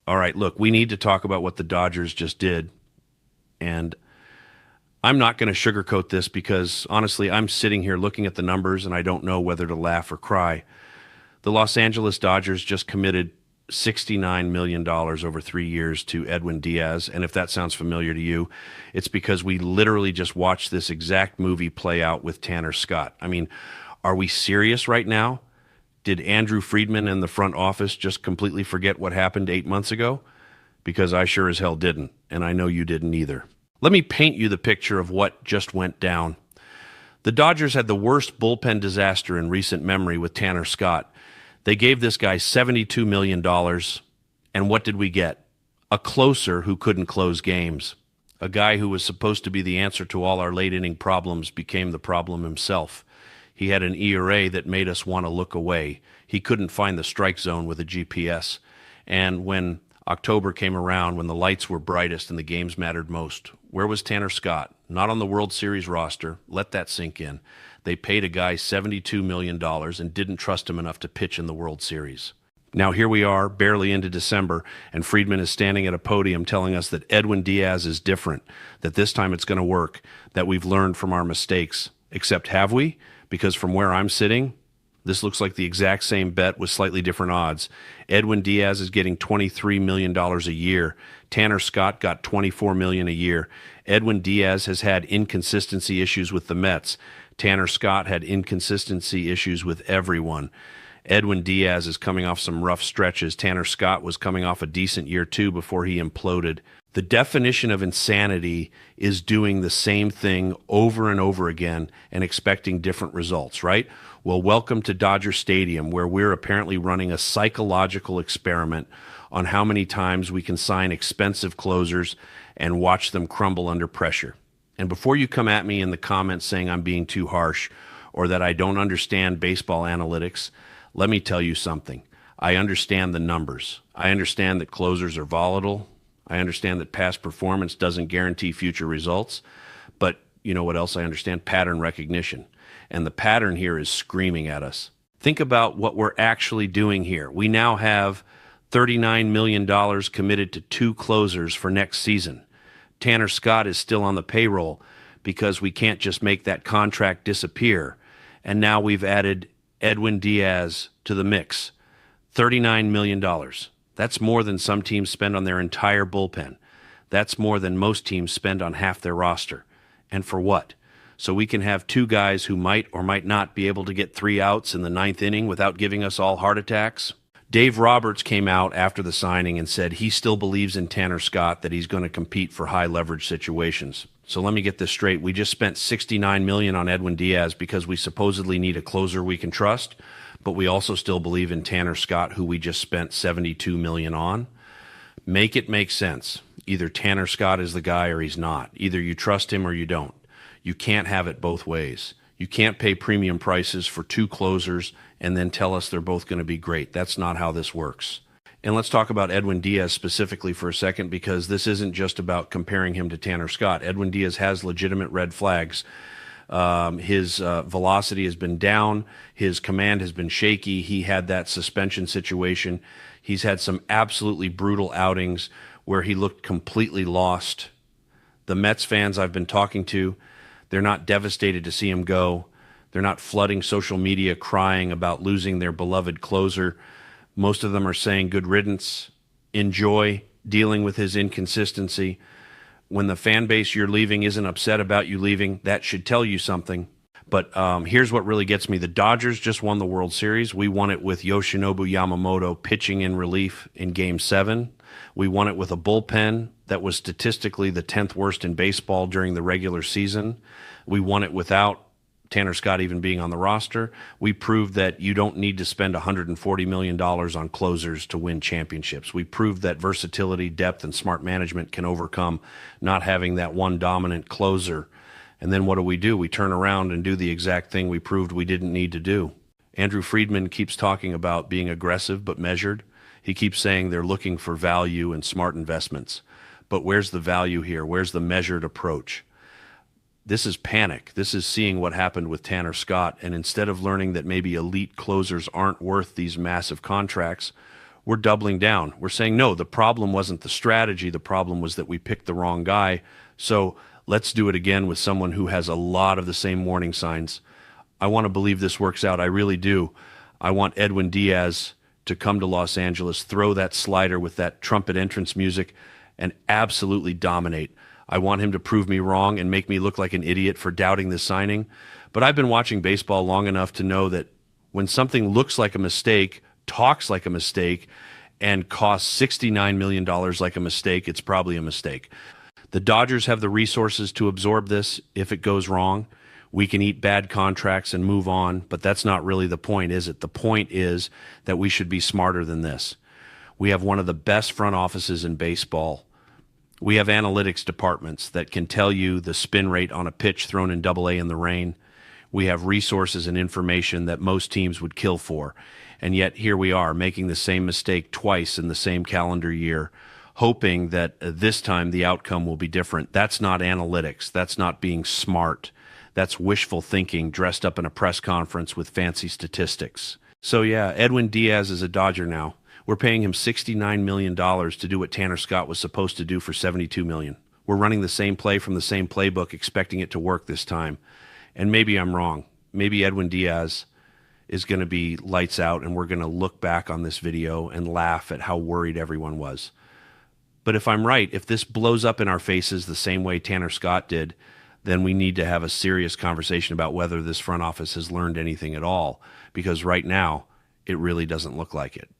All right, look, we need to talk about what the Dodgers just did. And I'm not going to sugarcoat this because honestly, I'm sitting here looking at the numbers and I don't know whether to laugh or cry. The Los Angeles Dodgers just committed $69 million dollars over 3 years to Edwin Díaz. And if that sounds familiar to you, it's because we literally just watched this exact movie play out with Tanner Scott. I mean, are we serious right now? Did Andrew Friedman and the front office just completely forget what happened 8 months ago? Because I sure as hell didn't, and I know you didn't either. Let me paint you the picture of what just went down. The Dodgers had the worst bullpen disaster in recent memory with Tanner Scott. They gave this guy $72 million, dollars, and what did we get? A closer who couldn't close games. A guy who was supposed to be the answer to all our late inning problems became the problem himself. He had an ERA that made us want to look away. He couldn't find the strike zone with a GPS. And when October came around, when the lights were brightest and the games mattered most, where was Tanner Scott? Not on the World Series roster. Let that sink in. They paid a guy $72 million dollars and didn't trust him enough to pitch in the World Series. Now here we are, barely into December, and Friedman is standing at a podium telling us that Edwin Díaz is different, that this time it's going to work, that we've learned from our mistakes. Except have we? Because from where I'm sitting, this looks like the exact same bet with slightly different odds. Edwin Díaz is getting $23 million a year. Tanner Scott got $24 million a year. Edwin Díaz has had inconsistency issues with the Mets. Tanner Scott had inconsistency issues with everyone. Edwin Díaz is coming off some rough stretches. Tanner Scott was coming off a decent year too before he imploded. The definition of insanity is doing the same thing over and over again and expecting different results, right? Well, welcome to Dodger Stadium, where we're apparently running a psychological experiment on how many times we can sign expensive closers and watch them crumble under pressure. And before you come at me in the comments saying I'm being too harsh or that I don't understand baseball analytics, let me tell you something. I understand the numbers. I understand that closers are volatile. I understand that past performance doesn't guarantee future results. But you know what else I understand? Pattern recognition. And the pattern here is screaming at us. Think about what we're actually doing here. We now have $39 million dollars committed to two closers for next season. Tanner Scott is still on the payroll because we can't just make that contract disappear. And now we've added Edwin Díaz to the mix. $39 million dollars. That's more than some teams spend on their entire bullpen. That's more than most teams spend on half their roster. And for what? So we can have two guys who might or might not be able to get 3 outs in the ninth inning without giving us all heart attacks? Dave Roberts came out after the signing and said he still believes in Tanner Scott, that he's going to compete for high leverage situations. So let me get this straight. We just spent $69 million on Edwin Díaz because we supposedly need a closer we can trust, but we also still believe in Tanner Scott, who we just spent $72 million on. Make it make sense. Either Tanner Scott is the guy or he's not. Either you trust him or you don't. You can't have it both ways. You can't pay premium prices for two closers and then tell us they're both going to be great. That's not how this works. And let's talk about Edwin Díaz specifically for a second, because this isn't just about comparing him to Tanner Scott. Edwin Díaz has legitimate red flags. His velocity has been down. His command has been shaky. He had that suspension situation. He's had some absolutely brutal outings where he looked completely lost. The Mets fans I've been talking to, they're not devastated to see him go. They're not flooding social media crying about losing their beloved closer. Most of them are saying good riddance, enjoy dealing with his inconsistency. When the fan base you're leaving isn't upset about you leaving, that should tell you something. But here's what really gets me. The Dodgers just won the World Series. We won it with Yoshinobu Yamamoto pitching in relief in Game 7. We won it with a bullpen that was statistically the 10th worst in baseball during the regular season. We won it without Tanner Scott even being on the roster. We proved that you don't need to spend $140 million on closers to win championships. We proved that versatility, depth, and smart management can overcome not having that one dominant closer. And then what do? We turn around and do the exact thing we proved we didn't need to do. Andrew Friedman keeps talking about being aggressive but measured. He keeps saying they're looking for value and smart investments. But where's the value here? Where's the measured approach? This is panic. This is seeing what happened with Tanner Scott. And instead of learning that maybe elite closers aren't worth these massive contracts, we're doubling down. We're saying, no, the problem wasn't the strategy. The problem was that we picked the wrong guy. So let's do it again with someone who has a lot of the same warning signs. I want to believe this works out. I really do. I want Edwin Díaz to come to Los Angeles, throw that slider with that trumpet entrance music, and absolutely dominate. I want him to prove me wrong and make me look like an idiot for doubting this signing. But I've been watching baseball long enough to know that when something looks like a mistake, talks like a mistake, and costs $69 million like a mistake, it's probably a mistake. The Dodgers have the resources to absorb this if it goes wrong. We can eat bad contracts and move on, but that's not really the point, is it? The point is that we should be smarter than this. We have one of the best front offices in baseball. We have analytics departments that can tell you the spin rate on a pitch thrown in Double A in the rain. We have resources and information that most teams would kill for. And yet here we are making the same mistake twice in the same calendar year, hoping that this time the outcome will be different. That's not analytics. That's not being smart. That's wishful thinking dressed up in a press conference with fancy statistics. So yeah, Edwin Díaz is a Dodger now. We're paying him $69 million to do what Tanner Scott was supposed to do for $72 million. We're running the same play from the same playbook, expecting it to work this time. And maybe I'm wrong. Maybe Edwin Díaz is going to be lights out, and we're going to look back on this video and laugh at how worried everyone was. But if I'm right, if this blows up in our faces the same way Tanner Scott did, then we need to have a serious conversation about whether this front office has learned anything at all, because right now it really doesn't look like it.